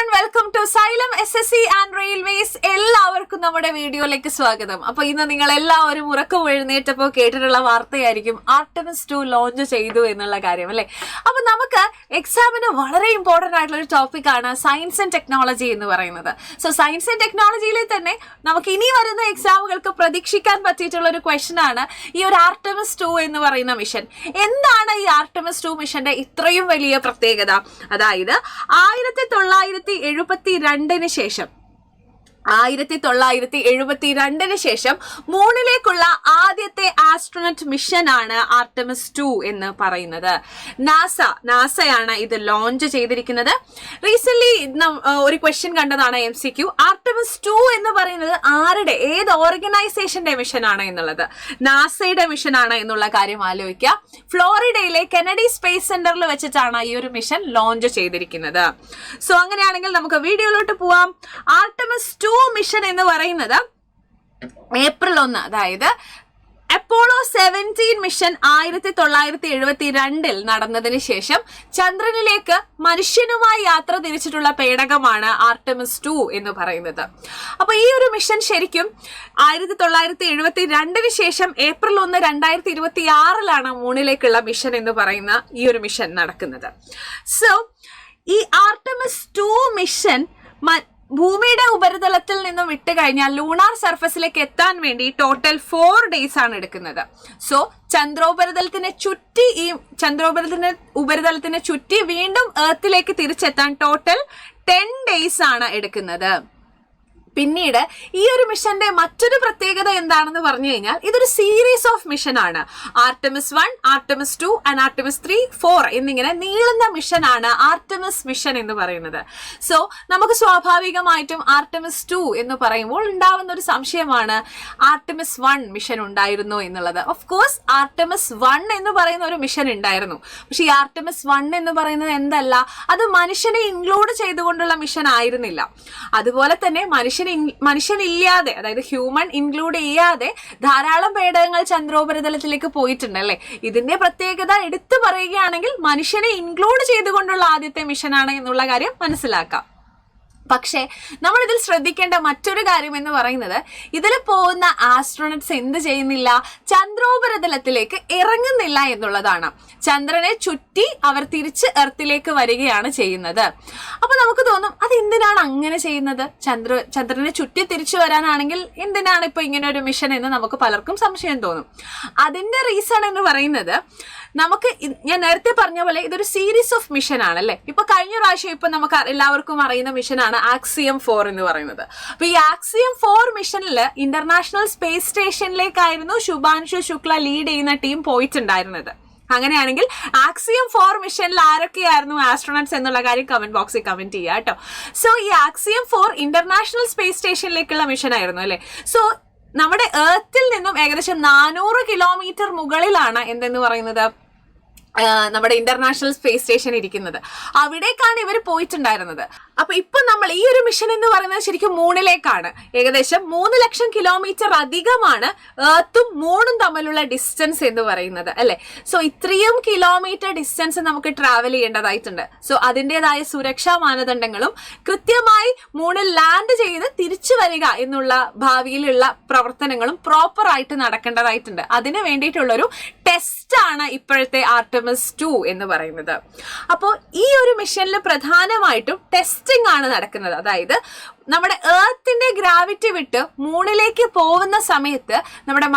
everyone, welcome to Xylem SSC and Railways. എല്ലാവർക്കും നമ്മുടെ വീഡിയോയിലേക്ക് സ്വാഗതം. അപ്പോൾ ഇന്ന് നിങ്ങൾ എല്ലാവരും ഉറക്കം എഴുന്നേറ്റപ്പോൾ കേട്ടിട്ടുള്ള വാർത്തയായിരിക്കും ആർടെമിസ് 2 ലോഞ്ച് ചെയ്തു എന്നുള്ള കാര്യം അല്ലേ. അപ്പോൾ നമുക്ക് എക്സാമിന് വളരെ ഇമ്പോർട്ടന്റ് ആയിട്ടുള്ള ഒരു ടോപ്പിക്കാണ് സയൻസ് ആൻഡ് ടെക്നോളജി എന്ന് പറയുന്നത്. സോ സയൻസ് ആൻഡ് ടെക്നോളജിയിൽ തന്നെ നമുക്ക് ഇനി വരുന്ന എക്സാമുകൾക്ക് പ്രതീക്ഷിക്കാൻ പറ്റിയിട്ടുള്ള ഒരു ക്വസ്റ്റൻ ആണ് ഈ ഒരു ആർടെമിസ് 2 എന്ന് പറയുന്ന മിഷൻ. എന്താണ് ഈ ആർടെമിസ് 2 മിഷന്റെ ഇത്രയും വലിയ പ്രത്യേകത? അതായത് 1972 ശേഷം മൂണിലേക്കുള്ള ആദ്യത്തെ ആസ്ട്രോണറ്റ് മിഷൻ ആണ് ആർടെമിസ് 2 എന്ന് പറയുന്നത്. നാസയാണ് ഇത് ലോഞ്ച് ചെയ്തിരിക്കുന്നത്. റീസെന്റ് ഒരു ക്വസ്റ്റ്യൻ കണ്ടതാണ് MCQ. ആർടെമിസ് 2 എന്ന് പറയുന്നത് ഏത് ഓർഗനൈസേഷന്റെ മിഷൻ ആണ് എന്നുള്ളത്. നാസയുടെ മിഷൻ ആണ് എന്നുള്ള കാര്യം ആലോചിക്കുക. ഫ്ലോറിഡയിലെ കെനഡി സ്പേസ് സെന്ററിൽ വെച്ചിട്ടാണ് ഈ ഒരു മിഷൻ ലോഞ്ച് ചെയ്തിരിക്കുന്നത്. സോ അങ്ങനെയാണെങ്കിൽ നമുക്ക് വീഡിയോയിലോട്ട് പോവാം. ആർടെമിസ് 2 മിഷൻ എന്ന് പറയുന്നത് April 1, അതായത് അപ്പോളോ 17 മിഷൻ 1972 നടന്നതിന് ശേഷം ചന്ദ്രനിലേക്ക് മനുഷ്യനുമായി യാത്ര തിരിച്ചിട്ടുള്ള പേടകമാണ് ആർടെമിസ് 2 എന്ന് പറയുന്നത്. അപ്പൊ ഈ ഒരു മിഷൻ ശരിക്കും 1972 ശേഷം April 1, 2026 മൂണിലേക്കുള്ള മിഷൻ എന്ന് പറയുന്ന ഈ ഒരു മിഷൻ നടക്കുന്നത്. സോ ഈ ആർടെമിസ് 2 മിഷൻ ഭൂമിയുടെ ഉപരിതലത്തിൽ നിന്നും വിട്ട് കഴിഞ്ഞാൽ ലൂണാർ സർഫസിലേക്ക് എത്താൻ വേണ്ടി ടോട്ടൽ 4 ഡേയ്സ് ആണ് എടുക്കുന്നത്. സോ ചന്ദ്രോപരിതലത്തിനെ ചുറ്റി വീണ്ടും എർത്തിലേക്ക് തിരിച്ചെത്താൻ ടോട്ടൽ 10 ഡേയ്സ് ആണ് എടുക്കുന്നത്. പിന്നീട് ഈ ഒരു മിഷന്റെ മറ്റൊരു പ്രത്യേകത എന്താണെന്ന് പറഞ്ഞു കഴിഞ്ഞാൽ ഇതൊരു സീരീസ് ഓഫ് മിഷൻ ആണ്. ആർടെമിസ് 1, ആർടെമിസ് 2 ആൻഡ് ആർടെമിസ് 3, 4 എന്നിങ്ങനെ നീളുന്ന മിഷൻ ആണ് ആർടെമിസ് മിഷൻ എന്ന് പറയുന്നത്. സോ നമുക്ക് സ്വാഭാവികമായിട്ടും ആർടെമിസ് 2 എന്ന് പറയുമ്പോൾ ഉണ്ടാവുന്ന ഒരു സംശയമാണ്, ആർടെമിസ് 1 മിഷൻ ഉണ്ടായിരുന്നു എന്നുള്ളത്. ഓഫ് കോഴ്സ് ആർടെമിസ് 1 എന്ന് പറയുന്ന ഒരു മിഷൻ ഉണ്ടായിരുന്നു. പക്ഷെ ഈ ആർടെമിസ് 1 എന്ന് പറയുന്നത് എന്തല്ല, അത് മനുഷ്യനെ ഇൻക്ലൂഡ് ചെയ്തുകൊണ്ടുള്ള മിഷൻ ആയിരുന്നില്ല. അതുപോലെ തന്നെ മനുഷ്യനില്ലാതെ, അതായത് ഹ്യൂമൻ ഇൻക്ലൂഡ് ചെയ്യാതെ ധാരാളം പേടകങ്ങൾ ചന്ദ്രോപരിതലത്തിലേക്ക് പോയിട്ടുണ്ട് അല്ലെ. ഇതിന്റെ പ്രത്യേകത എടുത്തു പറയുകയാണെങ്കിൽ മനുഷ്യനെ ഇൻക്ലൂഡ് ചെയ്തുകൊണ്ടുള്ള ആദ്യത്തെ മിഷനാണ് എന്നുള്ള കാര്യം മനസ്സിലാക്കാം. പക്ഷേ നമ്മൾ ഇതിൽ ശ്രദ്ധിക്കേണ്ട മറ്റൊരു കാര്യം എന്ന് പറയുന്നത്, ഇതിൽ പോകുന്ന ആസ്ട്രോണറ്റ്സ് എന്ത് ചെയ്യുന്നില്ല, ചന്ദ്രോപരിതലത്തിലേക്ക് ഇറങ്ങുന്നില്ല എന്നുള്ളതാണ്. ചന്ദ്രനെ ചുറ്റി അവർ തിരിച്ച് എർത്തിലേക്ക് വരികയാണ് ചെയ്യുന്നത്. അപ്പൊ നമുക്ക് തോന്നും, അത് എന്തിനാണ് അങ്ങനെ ചെയ്യുന്നത്? ചന്ദ്രനെ ചുറ്റി തിരിച്ചു വരാനാണെങ്കിൽ എന്തിനാണ് ഇപ്പൊ ഇങ്ങനെ ഒരു മിഷൻ എന്ന് നമുക്ക് പലർക്കും സംശയം തോന്നും. അതിന്റെ റീസൺ എന്ന് പറയുന്നത്, ഞാൻ നേരത്തെ പറഞ്ഞ പോലെ ഇതൊരു സീരീസ് ഓഫ് മിഷൻ ആണ് അല്ലെ. ഇപ്പൊ കഴിഞ്ഞ പ്രാവശ്യം ഇപ്പൊ നമുക്ക് എല്ലാവർക്കും അറിയുന്ന മിഷനാണ് ആക്സിയം 4 എന്ന് പറയുന്നത്. അപ്പൊ ഈ ആക്സിയം 4 മിഷനിൽ ഇന്റർനാഷണൽ സ്പേസ് സ്റ്റേഷനിലേക്കായിരുന്നു ശുഭാൻഷു ശുക്ല ലീഡ് ചെയ്യുന്ന ടീം പോയിട്ടുണ്ടായിരുന്നത്. അങ്ങനെയാണെങ്കിൽ ആക്സിയം 4 മിഷനിൽ ആരൊക്കെയായിരുന്നു ആസ്ട്രോണറ്റ്സ് എന്നുള്ള കാര്യം കമന്റ് ബോക്സിൽ കമന്റ് ചെയ്യുക കേട്ടോ. സോ ഈ ആക്സിയം 4 ഇന്റർനാഷണൽ സ്പേസ് സ്റ്റേഷനിലേക്കുള്ള മിഷൻ ആയിരുന്നു അല്ലെ. സോ നമ്മുടെ എർത്തിൽ നിന്നും ഏകദേശം 400 കിലോമീറ്റർ മുകളിലാണ് എന്തെന്ന് പറയുന്നത് നമ്മുടെ ഇന്റർനാഷണൽ സ്പേസ് സ്റ്റേഷൻ ഇരിക്കുന്നത്. അവിടേക്കാണ് ഇവർ പോയിട്ടുണ്ടായിരുന്നത്. അപ്പൊ ഇപ്പൊ നമ്മൾ ഈ ഒരു മിഷൻ എന്ന് പറയുന്നത് ശരിക്കും മൂണിലേക്കാണ്. ഏകദേശം 3 ലക്ഷം കിലോമീറ്റർ അധികമാണ് എർത്തും മൂണും തമ്മിലുള്ള ഡിസ്റ്റൻസ് എന്ന് പറയുന്നത് അല്ലെ. സോ ഇത്രയും കിലോമീറ്റർ ഡിസ്റ്റൻസ് നമുക്ക് ട്രാവൽ ചെയ്യേണ്ടതായിട്ടുണ്ട്. സോ അതിൻ്റെതായ സുരക്ഷാ മാനദണ്ഡങ്ങളും കൃത്യമായി മൂണിൽ ലാൻഡ് ചെയ്ത് തിരിച്ചു വരിക എന്നുള്ള ഭാവിയിലുള്ള പ്രവർത്തനങ്ങളും പ്രോപ്പർ ആയിട്ട് നടക്കേണ്ടതായിട്ടുണ്ട്. അതിന് വേണ്ടിയിട്ടുള്ളൊരു ടെസ്റ്റ് ആണ് ഇപ്പോഴത്തെ ആർടെമിസ് 2 എന്ന് പറയുന്നത്. അപ്പോൾ ഈ ഒരു മിഷനിൽ പ്രധാനമായിട്ടും ടെസ്റ്റിംഗ് ആണ് നടക്കുന്നത്. അതായത് നമ്മുടെ എർത്തിന്റെ ഗ്രാവിറ്റി വിട്ട് മൂണിലേക്ക് പോകുന്ന സമയത്ത് നമ്മുടെ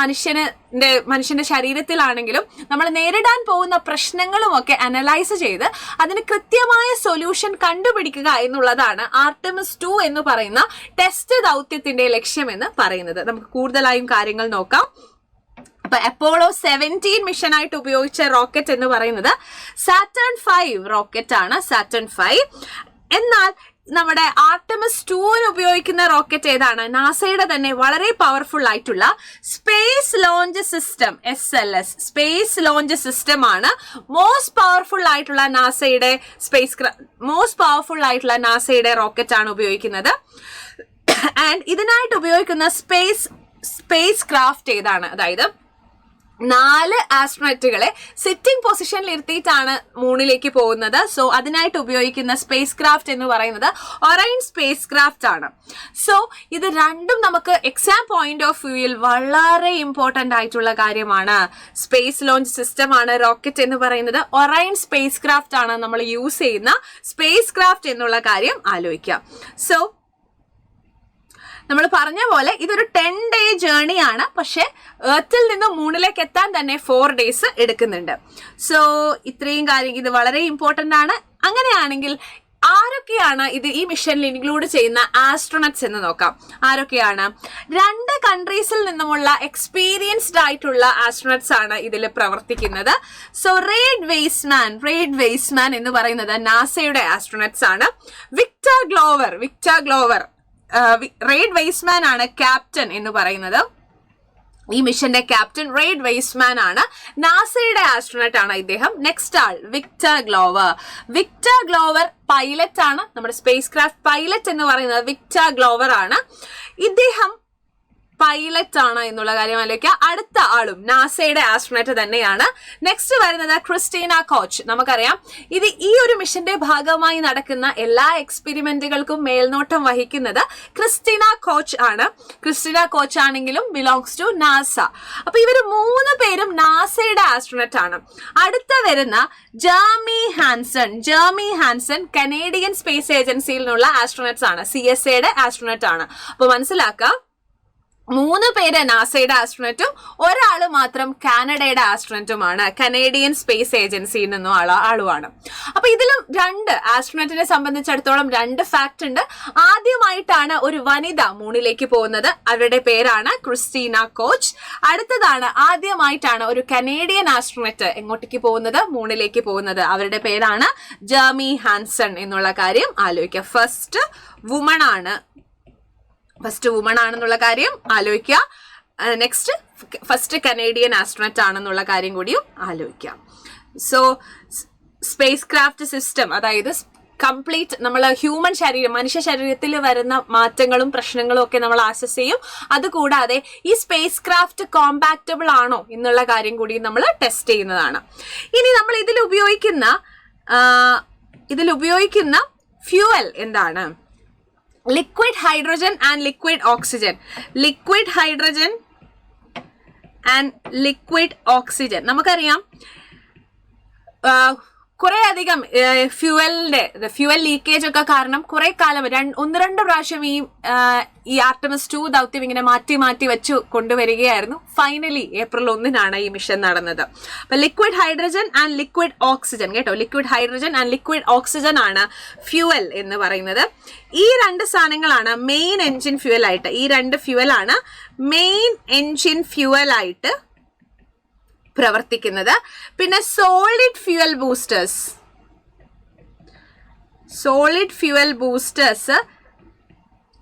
മനുഷ്യന്റെ ശരീരത്തിലാണെങ്കിലും നമ്മൾ നേരിടാൻ പോകുന്ന പ്രശ്നങ്ങളും ഒക്കെ അനലൈസ് ചെയ്ത് അതിന് കൃത്യമായ സൊല്യൂഷൻ കണ്ടുപിടിക്കുക എന്നുള്ളതാണ് ആർടെമിസ് 2 എന്ന് പറയുന്ന ടെസ്റ്റ് ദൗത്യത്തിന്റെ ലക്ഷ്യമെന്ന് പറയുന്നത്. നമുക്ക് കൂടുതലായും കാര്യങ്ങൾ നോക്കാം. അപ്പൊ അപ്പോളോ 17 മിഷൻ ആയിട്ട് ഉപയോഗിച്ച റോക്കറ്റ് എന്ന് പറയുന്നത് സാറ്റേൺ 5 റോക്കറ്റ് ആണ്, സാറ്റേൺ 5. എന്നാൽ നമ്മുടെ ആർടെമിസ് 2 ഉപയോഗിക്കുന്ന റോക്കറ്റ് ഏതാണ്? നാസയുടെ തന്നെ വളരെ പവർഫുൾ ആയിട്ടുള്ള space launch system, SLS space launch system ആണ് മോസ്റ്റ് പവർഫുൾ ആയിട്ടുള്ള നാസയുടെ റോക്കറ്റ് ആണ് ഉപയോഗിക്കുന്നത്. ആൻഡ് ഇതിനായിട്ട് ഉപയോഗിക്കുന്ന സ്പേസ് ക്രാഫ്റ്റ് ഏതാണ്? അതായത് 4 ആസ്ട്രോനറ്റുകളെ സിറ്റിംഗ് പൊസിഷനിൽ ഇരുത്തിയിട്ടാണ് മൂണിലേക്ക് പോകുന്നത്. സോ അതിനായിട്ട് ഉപയോഗിക്കുന്ന സ്പേസ് ക്രാഫ്റ്റ് എന്ന് പറയുന്നത് ഒറൈൻ സ്പേസ് ക്രാഫ്റ്റ് ആണ്. സോ ഇത് രണ്ടും നമുക്ക് എക്സാം പോയിന്റ് ഓഫ് വ്യൂയിൽ വളരെ ഇമ്പോർട്ടന്റ് ആയിട്ടുള്ള കാര്യമാണ്. സ്പേസ് ലോഞ്ച് സിസ്റ്റം ആണ് റോക്കറ്റ് എന്ന് പറയുന്നത്. ഒറൈൻ സ്പേസ് ക്രാഫ്റ്റ് ആണ് നമ്മൾ യൂസ് ചെയ്യുന്ന സ്പേസ് ക്രാഫ്റ്റ് എന്നുള്ള കാര്യം ആലോചിക്കാം. സോ നമ്മൾ പറഞ്ഞ പോലെ ഇതൊരു 10-day ജേർണിയാണ്. പക്ഷെ എർത്തിൽ നിന്ന് മൂണിലേക്ക് എത്താൻ തന്നെ 4 days എടുക്കുന്നുണ്ട്. സോ ഇത്രയും കാര്യം ഇത് വളരെ ഇമ്പോർട്ടന്റ് ആണ്. അങ്ങനെയാണെങ്കിൽ ആരൊക്കെയാണ് ഈ മിഷനിൽ ഇൻക്ലൂഡ് ചെയ്യുന്ന ആസ്ട്രോണറ്റ്സ് എന്ന് നോക്കാം. ആരൊക്കെയാണ്? 2 കൺട്രീസിൽ നിന്നുമുള്ള എക്സ്പീരിയൻസ്ഡ് ആയിട്ടുള്ള ആസ്ട്രോണറ്റ്സ് ആണ് ഇതിൽ പ്രവർത്തിക്കുന്നത്. സോ റെയ്ഡ് വെയ്സ്മാൻ എന്ന് പറയുന്നത് നാസയുടെ ആസ്ട്രോണറ്റ്സ് ആണ്. വിക്ടർ ഗ്ലോവർ റെയ്ഡ് വെയ്സ്മാൻ ആണ് ക്യാപ്റ്റൻ എന്ന് പറയുന്നത്. ഈ മിഷന്റെ ക്യാപ്റ്റൻ റെയ്ഡ് വെയ്സ്മാൻ ആണ്. നാസയുടെ ആസ്ട്രോനറ്റ് ആണ് ഇദ്ദേഹം. നെക്സ്റ്റ് ആൾ വിക്ടർ ഗ്ലോവർ പൈലറ്റ് ആണ്. നമ്മുടെ സ്പേസ് ക്രാഫ്റ്റ് പൈലറ്റ് എന്ന് പറയുന്നത് വിക്ടർ ഗ്ലോവർ ആണ്. ഇദ്ദേഹം പൈലറ്റ് ആണ് എന്നുള്ള കാര്യം ആലോചിക്കുക. അടുത്ത ആളും നാസയുടെ ആസ്ട്രോനറ്റ് തന്നെയാണ്. നെക്സ്റ്റ് വരുന്നത് ക്രിസ്റ്റീന കോച്ച്. നമുക്കറിയാം ഈ ഒരു മിഷന്റെ ഭാഗമായി നടക്കുന്ന എല്ലാ എക്സ്പെരിമെന്റുകൾക്കും മേൽനോട്ടം വഹിക്കുന്നത് ക്രിസ്റ്റീന കോച്ച് ആണ്. ക്രിസ്റ്റീന കോച്ച് ആണെങ്കിലും ബിലോങ്സ് ടു നാസ. അപ്പൊ ഇവര് 3 പേരും നാസയുടെ ആസ്ട്രോനറ്റ് ആണ്. അടുത്ത വരുന്ന ജെർമി ഹാൻസൺ കനേഡിയൻ സ്പേസ് ഏജൻസിയിൽ നിന്നുള്ള ആസ്ട്രോനറ്റ്സ് ആണ്. CSAയുടെ ആസ്ട്രോനറ്റ് ആണ്. അപ്പൊ മനസ്സിലാക്കാം, 3 പേര് നാസയുടെ ആസ്ട്രോനറ്റും ഒരാള് മാത്രം കാനഡയുടെ ആസ്ട്രോനറ്റുമാണ്. കനേഡിയൻ സ്പേസ് ഏജൻസിയിൽ നിന്നും ആളുമാണ്. അപ്പൊ ഇതിലും 2 ആസ്ട്രോനറ്റിനെ സംബന്ധിച്ചിടത്തോളം 2 ഫാക്ട് ഉണ്ട്. ആദ്യമായിട്ടാണ് ഒരു വനിത മൂണിലേക്ക് പോകുന്നത്. അവരുടെ പേരാണ് ക്രിസ്റ്റീന കോച്ച്. അടുത്തതാണ് ആദ്യമായിട്ടാണ് ഒരു കനേഡിയൻ ആസ്ട്രോനറ്റ് എങ്ങോട്ടേക്ക് പോകുന്നത്? മൂണിലേക്ക് പോകുന്നത്. അവരുടെ പേരാണ് ജെർമി ഹാൻസൺ എന്നുള്ള കാര്യം ആലോചിക്കുക. ഫസ്റ്റ് വുമൺ ആണെന്നുള്ള കാര്യം ആലോചിക്കുക. നെക്സ്റ്റ് ഫസ്റ്റ് കനേഡിയൻ ആസ്ട്രോനറ്റ് ആണെന്നുള്ള കാര്യം കൂടിയും ആലോചിക്കാം. സോ സ്പേസ് ക്രാഫ്റ്റ് സിസ്റ്റം, അതായത് കംപ്ലീറ്റ് നമ്മൾ മനുഷ്യ ശരീരത്തിൽ വരുന്ന മാറ്റങ്ങളും പ്രശ്നങ്ങളും ഒക്കെ നമ്മൾ ആസസ് ചെയ്യും. അതുകൂടാതെ ഈ സ്പേസ് ക്രാഫ്റ്റ് കോമ്പാക്റ്റബിൾ ആണോ എന്നുള്ള കാര്യം കൂടി നമ്മൾ ടെസ്റ്റ് ചെയ്യുന്നതാണ്. ഇനി നമ്മൾ ഇതിൽ ഉപയോഗിക്കുന്ന ഫ്യൂവൽ എന്താണ്? Liquid hydrogen and liquid oxygen. നമുക്കറിയാം കുറെ അധികം ഫ്യൂവൽ ലീക്കേജ് ഒക്കെ കാരണം കുറെ കാലം 1-2 പ്രാവശ്യം ഈ ആർടെമിസ് 2 ദൗത്യം ഇങ്ങനെ മാറ്റി വെച്ചു കൊണ്ടുവരികയായിരുന്നു. ഫൈനലി April 1 ഈ മിഷൻ നടന്നത്. അപ്പൊ liquid hydrogen and liquid oxygen കേട്ടോ. Liquid hydrogen and liquid oxygen ആണ് ഫ്യൂവൽ എന്ന് പറയുന്നത്. ഈ 2 സാധനങ്ങളാണ് മെയിൻ എൻജിൻ ഫ്യൂവൽ ആയിട്ട്. ഈ 2 ഫ്യൂവലാണ് മെയിൻ എൻജിൻ ഫ്യൂവൽ ആയിട്ട് പ്രവർത്തിക്കുന്നത്. പിന്നെ solid fuel boosters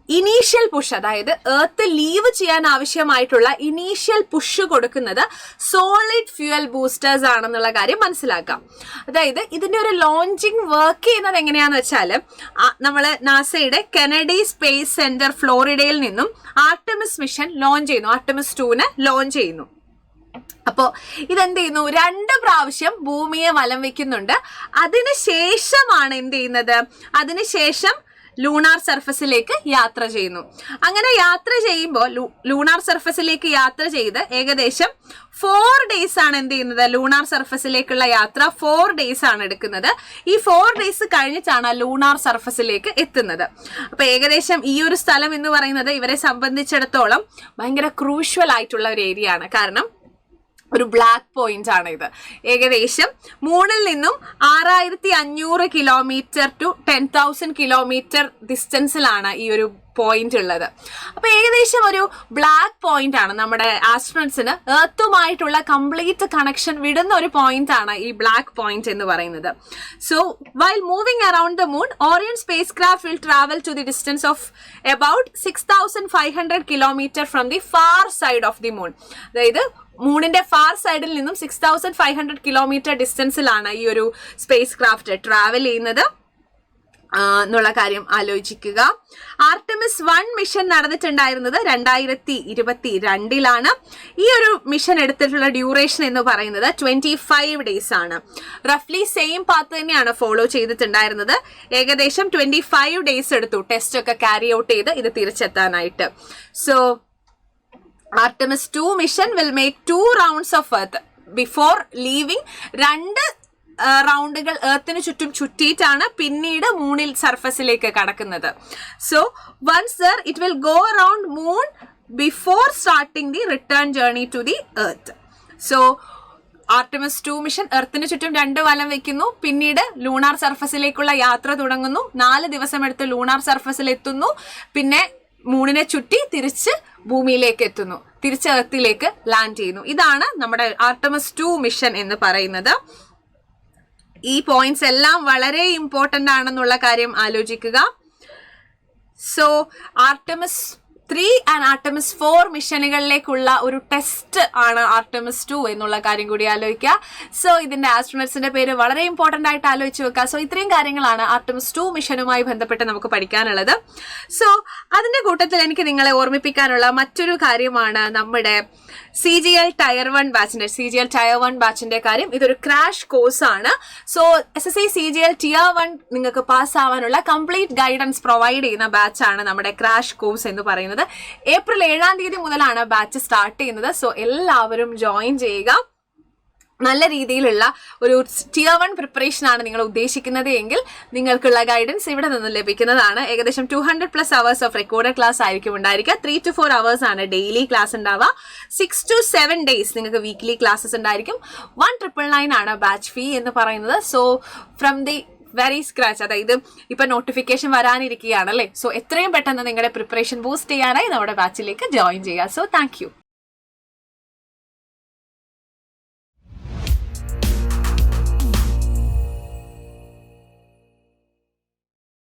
initial push, അതായത് എർത്ത് ലീവ് ചെയ്യാൻ ആവശ്യമായിട്ടുള്ള ഇനീഷ്യൽ പുഷ് കൊടുക്കുന്നത് സോളിഡ് ഫ്യൂവൽ ബൂസ്റ്റേഴ്സ് ആണെന്നുള്ള കാര്യം മനസ്സിലാക്കാം. അതായത് ഇതിന്റെ ഒരു ലോഞ്ചിങ് വർക്ക് ചെയ്യുന്നത് എങ്ങനെയാന്ന് വെച്ചാൽ, നമ്മൾ നാസയുടെ കെനഡി സ്പേസ് സെന്റർ ഫ്ലോറിഡയിൽ നിന്നും ആർടെമിസ് മിഷൻ ലോഞ്ച് ചെയ്യുന്നു. ആർടെമിസ് 2 ലോഞ്ച് ചെയ്യുന്നു. അപ്പോ ഇതെന്ത് ചെയ്യുന്നു? 2 പ്രാവശ്യം ഭൂമിയെ വലം വെക്കുന്നുണ്ട്. അതിനുശേഷമാണ് എന്ത് ചെയ്യുന്നത്? അതിനുശേഷം ലൂണാർ സർഫസിലേക്ക് യാത്ര ചെയ്യുന്നു. അങ്ങനെ യാത്ര ചെയ്യുമ്പോൾ ലൂണാർ സർഫസിലേക്ക് യാത്ര ചെയ്ത് ഏകദേശം 4 days ആണ് എന്ത് ചെയ്യുന്നത്? ലൂണാർ സർഫസിലേക്കുള്ള യാത്ര 4 days ആണ് എടുക്കുന്നത്. ഈ 4 days കഴിഞ്ഞിട്ടാണ് ലൂണാർ സർഫസിലേക്ക് എത്തുന്നത്. അപ്പൊ ഏകദേശം ഈ ഒരു സ്ഥലം എന്ന് പറയുന്നത് ഇവരെ സംബന്ധിച്ചിടത്തോളം ഭയങ്കര ക്രൂഷ്യൽ ആയിട്ടുള്ള ഒരു ഏരിയ ആണ്. കാരണം ഒരു ബ്ലാക്ക് പോയിന്റ് ആണ് ഇത്. ഏകദേശം മൂണിൽ നിന്നും 6500 കിലോമീറ്റർ ടു 10,000 കിലോമീറ്റർ ഡിസ്റ്റൻസിലാണ് ഈ ഒരു പോയിന്റ് ഉള്ളത്. അപ്പൊ ഏകദേശം ഒരു ബ്ലാക്ക് പോയിന്റ് ആണ്. നമ്മുടെ ആസ്ട്രോണറ്റ്സിന് എർത്തുമായിട്ടുള്ള കംപ്ലീറ്റ് കണക്ഷൻ വിടുന്ന ഒരു പോയിന്റ് ആണ് ഈ ബ്ലാക്ക് പോയിന്റ് എന്ന് പറയുന്നത്. So while moving around the moon, Orion spacecraft will travel to the distance of about 6500 kilometre from the far side of the moon. അതായത് മൂണിന്റെ ഫാർ സൈഡിൽ നിന്നും 6500 കിലോമീറ്റർ ഡിസ്റ്റൻസിലാണ് ഈ ഒരു സ്പേസ് ക്രാഫ്റ്റ് ട്രാവൽ ചെയ്യുന്നത്. എന്നുള്ള കാര്യം ആലോചിക്കുക. ആർടെമിസ് 1 മിഷൻ നടന്നിട്ടുണ്ടായിരുന്നത് 2022 ഈ ഒരു മിഷൻ എടുത്തിട്ടുള്ള ഡ്യൂറേഷൻ എന്ന് പറയുന്നത് 25 ഡേയ്സ് ആണ്. റഫ്ലി സെയിം പാത്ത് തന്നെയാണ് ഫോളോ ചെയ്തിട്ടുണ്ടായിരുന്നത്. ഏകദേശം 25 ഡേയ്സ് എടുത്തു ടെസ്റ്റ് ഒക്കെ ക്യാരി ഔട്ട് ചെയ്ത് ഇത് തിരിച്ചെത്താനായിട്ട്. So Artemis 2 mission will make 2 rounds of earth before leaving. 2 റൗണ്ടുകൾ എർത്തിന് ചുറ്റും ചുറ്റിയിട്ടാണ് പിന്നീട് മൂണിൽ സർഫസിലേക്ക് കടക്കുന്നത്. So once there it will go around moon before starting the return journey to the earth. So Artemis 2 mission എർത്തിന് ചുറ്റും 2 വലം വെക്കുന്നു, പിന്നീട് ലൂണാർ സർഫസിലേക്കുള്ള യാത്ര തുടങ്ങുന്നു. 4 ദിവസം എടുത്ത് ലൂണാർ സർഫസിൽ എത്തുന്നു, പിന്നെ മൂണിനെ ചുറ്റി തിരിച്ച് ഭൂമിയിലേക്ക് എത്തുന്നു, തിരിച്ച് എർത്തിലേക്ക് ലാൻഡ് ചെയ്യുന്നു. ഇതാണ് നമ്മുടെ ആർടെമിസ് 2 മിഷൻ എന്ന് പറയുന്നത്. ഈ പോയിന്റ്സ് എല്ലാം വളരെ ഇമ്പോർട്ടന്റ് ആണെന്നുള്ള കാര്യം ആലോചിക്കുക. സോ ആർടെമിസ് 3 ആൻഡ് ആർടെമിസ് 4 മിഷനുകളിലേക്കുള്ള ഒരു ടെസ്റ്റ് ആണ് ആർടെമിസ് 2 എന്നുള്ള കാര്യം കൂടി ആലോചിക്കുക. സോ ഇതിന്റെ ആസ്ട്രോണറ്റ്സിന്റെ പേര് വളരെ ഇമ്പോർട്ടന്റ് ആയിട്ട് ആലോചിച്ച് വെക്കുക. സോ ഇത്രയും കാര്യങ്ങളാണ് ആർടെമിസ് 2 മിഷനുമായി ബന്ധപ്പെട്ട് നമുക്ക് പഠിക്കാനുള്ളത്. സോ അതിന്റെ കൂട്ടത്തിൽ എനിക്ക് നിങ്ങളെ ഓർമ്മിപ്പിക്കാനുള്ള മറ്റൊരു കാര്യമാണ് നമ്മുടെ CGL Tier 1 ബാച്ചിന്റെ Tier 1 ബാച്ചിന്റെ കാര്യം. ഇതൊരു ക്രാഷ് കോഴ്സ് ആണ്. സോ SSC CGL Tier 1 നിങ്ങൾക്ക് പാസ് ആവാനുള്ള കംപ്ലീറ്റ് ഗൈഡൻസ് പ്രൊവൈഡ് ചെയ്യുന്ന ബാച്ചാണ് നമ്മുടെ ക്രാഷ് കോഴ്സ് എന്ന് പറയുന്നത്. ഏപ്രിൽ 7 മുതലാണ് ബാച്ച് സ്റ്റാർട്ട് ചെയ്യുന്നത്. സോ എല്ലാവരും ജോയിൻ ചെയ്യുക. നല്ല രീതിയിലുള്ള ഒരു Tier 1 പ്രിപ്പറേഷൻ ആണ് നിങ്ങൾ ഉദ്ദേശിക്കുന്നത് എങ്കിൽ നിങ്ങൾക്കുള്ള ഗൈഡൻസ് ഇവിടെ നിന്ന് ലഭിക്കുന്നതാണ്. ഏകദേശം 200+ hours ഓഫ് റെക്കോർഡഡ് ക്ലാസ് ആയിരിക്കും ഉണ്ടായിരിക്കുക. 3 to 4 hours ആണ് ഡെയിലി ക്ലാസ് ഉണ്ടാവുക. 6 to 7 days നിങ്ങൾക്ക് വീക്ക്ലി ക്ലാസ്സസ് ഉണ്ടായിരിക്കും. 1999 ആണ് ബാച്ച് ഫീ എന്ന് പറയുന്നത്. So from the very scratch, അതായത് ഇപ്പൊ നോട്ടിഫിക്കേഷൻ വരാനിരിക്കുകയാണല്ലേ. സോ എത്രയും പെട്ടെന്ന് നിങ്ങളുടെ പ്രിപ്പറേഷൻ ബൂസ്റ്റ് ചെയ്യാനായി നമ്മുടെ ബാച്ചിലേക്ക് ജോയിൻ ചെയ്യുക. So thank you.